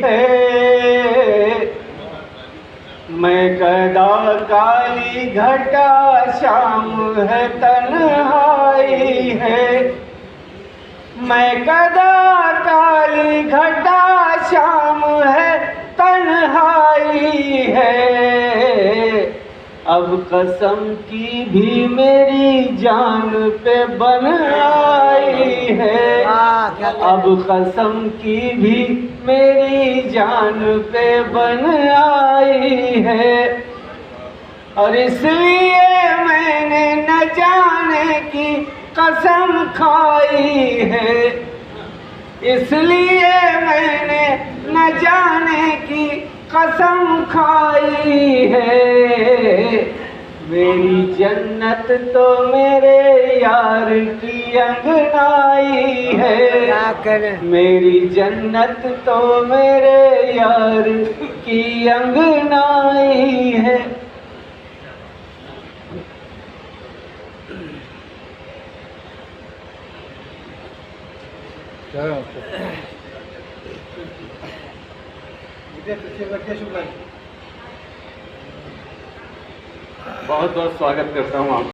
है। मैं कदा काली घटा शाम है तन्हाई है। मैं कदा काली घटा शाम है तन्हाई है। अब कसम की भी मेरी जान पे बन आई है। अब कसम की भी मेरी जान पे बन आई है। और इसलिए मैंने न जाने की कसम खाई है। इसलिए मैंने न जाने की कसम खाई है। मेरी जन्नत तो मेरे यार की अंगनाई है। मेरी जन्नत तो मेरे यार की अंगनाई है। बहुत बहुत स्वागत करता हूँ आप